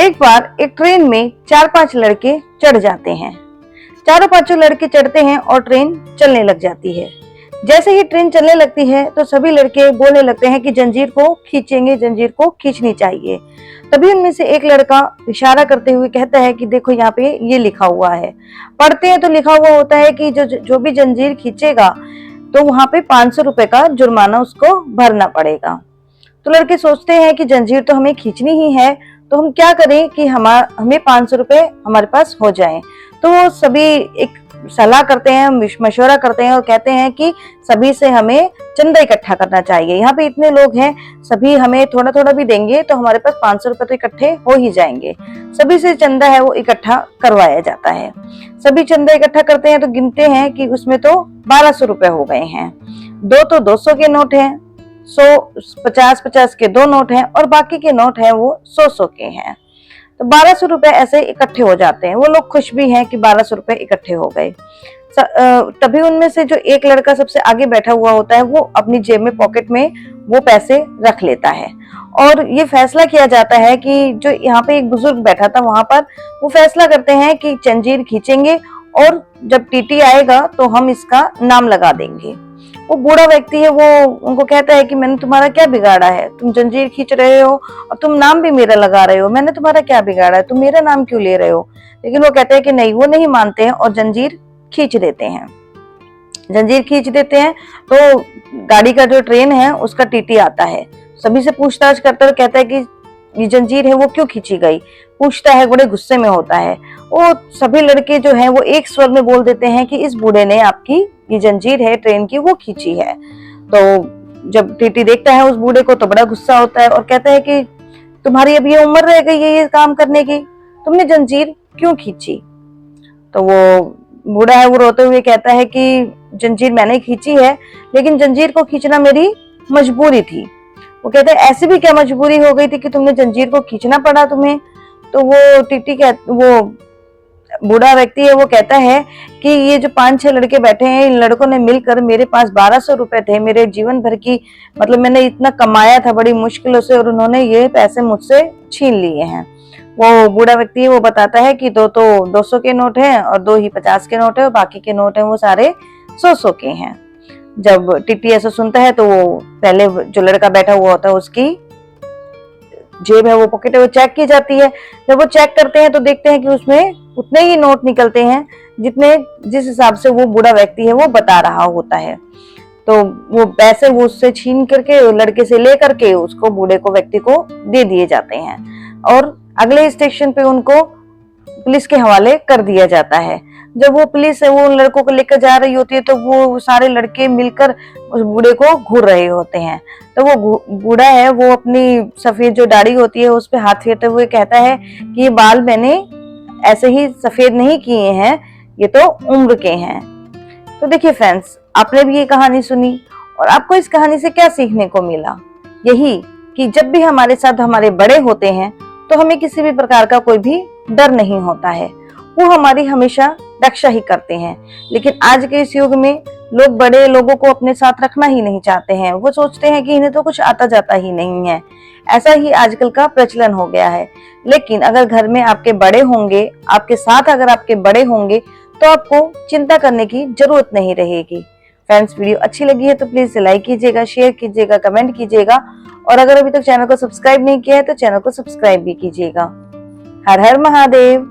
एक बार एक ट्रेन में 4-5 लड़के चढ़ जाते हैं। चारों पांचों लड़के चढ़ते हैं और ट्रेन चलने लग जाती है। जैसे ही ट्रेन चलने लगती है तो सभी लड़के बोलने लगते हैं कि जंजीर को खींचेंगे, जंजीर को खींचनी चाहिए। तभी उनमें से एक लड़का इशारा करते हुए कहता है कि देखो यहाँ पे ये लिखा हुआ है। पढ़ते हैं तो लिखा हुआ होता है कि जो भी जंजीर खींचेगा तो वहां पे 500 रुपए का जुर्माना उसको भरना पड़ेगा। तो लड़के सोचते हैं कि जंजीर तो हमें खींचनी ही है, तो हम क्या करें कि हमें 500 रुपए हमारे पास हो जाएं। तो वो सभी एक सलाह करते हैं, मशवरा करते हैं और कहते हैं कि सभी से हमें चंदा इकट्ठा करना चाहिए। यहाँ पे इतने लोग हैं, सभी हमें थोड़ा थोड़ा भी देंगे तो हमारे पास 500 रुपए तो इकट्ठे हो ही जाएंगे। सभी से चंदा है वो इकट्ठा करवाया जाता है। सभी चंदा इकट्ठा करते हैं तो गिनते हैं कि उसमें तो 1200 रुपए हो गए हैं। दो तो 200 के नोट हैं, 50-50 के 2 नोट हैं और बाकी के नोट हैं वो 100-100 के हैं। तो 1200 रुपए ऐसे इकट्ठे हो जाते हैं। वो लोग खुश भी हैं कि 1200 रुपए इकट्ठे हो गए। तभी उनमें से जो एक लड़का सबसे आगे बैठा हुआ होता है वो अपनी जेब में, पॉकेट में वो पैसे रख लेता है और ये फैसला किया जाता है कि जो यहाँ पे एक बुजुर्ग बैठा था वहां पर, वो फैसला करते हैं कि जंजीर खींचेंगे और जब टीटी आएगा तो हम इसका नाम लगा देंगे। वो बूढ़ा व्यक्ति है, वो उनको कहता है कि मैंने तुम्हारा क्या बिगाड़ा है, तुम जंजीर खींच रहे हो और तुम नाम भी मेरा लगा रहे हो, मैंने तुम्हारा क्या बिगाड़ा है, तुम मेरा नाम क्यों ले रहे हो। लेकिन वो कहते हैं कि नहीं, वो नहीं मानते हैं और जंजीर खींच देते हैं। जंजीर खींच देते हैं तो गाड़ी का जो ट्रेन है उसका टीटी आता है, सभी से पूछताछ करता है, कहता है कि ये जंजीर है वो क्यों खींची गई। पूछता है, बड़े गुस्से में होता है। वो सभी लड़के जो हैं वो एक स्वर में बोल देते हैं कि इस बूढ़े ने आपकी ये जंजीर है ट्रेन की वो खींची है। तो जब टीटी देखता है उस बूढ़े को तो बड़ा गुस्सा होता है और कहता है कि तुम्हारी अब ये उम्र रह गई है ये काम करने की, तुमने जंजीर क्यों खींची। तो वो बूढ़ा है वो रोते हुए कहता है कि जंजीर मैंने खींची है, लेकिन जंजीर को खींचना मेरी मजबूरी थी। वो कहते हैं ऐसी भी क्या मजबूरी हो गई थी कि तुमने जंजीर को खींचना पड़ा तुम्हें। तो वो बूढ़ा व्यक्ति है वो कहता है कि ये जो 5-6 लड़के बैठे हैं, इन लड़कों ने मिलकर मेरे पास 1200 रुपए थे, मेरे जीवन भर की, मतलब मैंने इतना कमाया था बड़ी मुश्किलों से, और उन्होंने ये पैसे मुझसे छीन लिए हैं। वो बूढ़ा व्यक्ति है वो बताता है कि 2 तो 200 के नोट हैं और 2 ही 50 के नोट है और बाकी के नोट है वो सारे 100-100 के हैं। जब टीटी ऐसा सुनता है तो वो पहले जो लड़का बैठा हुआ होता है उसकी जेब है वो पॉकेट है वो चेक की जाती है। जब वो चेक करते हैं तो देखते हैं कि उसमें उतने ही नोट निकलते हैं जिस हिसाब से वो बूढ़ा व्यक्ति है वो बता रहा होता है। तो वो पैसे वो उससे छीन करके लड़के से ले करके उसको बूढ़े को व्यक्ति को दे दिए जाते हैं और अगले स्टेशन पे उनको पुलिस के हवाले कर दिया जाता है। जब वो पुलिस है वो उन लड़कों को लेकर जा रही होती है तो वो सारे लड़के मिलकर उस बूढ़े को घूर रहे होते हैं। तो वो बूढ़ा है वो अपनी सफेद जो दाढ़ी होती है उस पे हाथ फेरते हुए कहता है कि ये बाल मैंने ऐसे ही सफेद नहीं किए हैं, ये तो उम्र के हैं। तो देखिए फ्रेंड्स, आपने भी ये कहानी सुनी और आपको इस कहानी से क्या सीखने को मिला। यही कि जब भी हमारे साथ हमारे बड़े होते हैं तो हमें किसी भी प्रकार का कोई भी डर नहीं होता है, वो हमारी हमेशा रक्षा ही करते हैं। लेकिन आज के इस युग में लोग बड़े लोगों को अपने साथ रखना ही नहीं चाहते हैं। वो सोचते हैं कि इन्हें तो कुछ आता जाता ही नहीं है। ऐसा ही आजकल का प्रचलन हो गया है। लेकिन अगर घर में आपके बड़े होंगे, आपके साथ अगर आपके बड़े होंगे तो आपको चिंता करने की जरूरत नहीं रहेगी। फ्रेंड्स, वीडियो अच्छी लगी है तो प्लीज लाइक कीजिएगा, शेयर कीजिएगा, कमेंट कीजिएगा और अगर अभी तक चैनल को सब्सक्राइब नहीं किया है तो चैनल को सब्सक्राइब भी कीजिएगा। हर हर महादेव।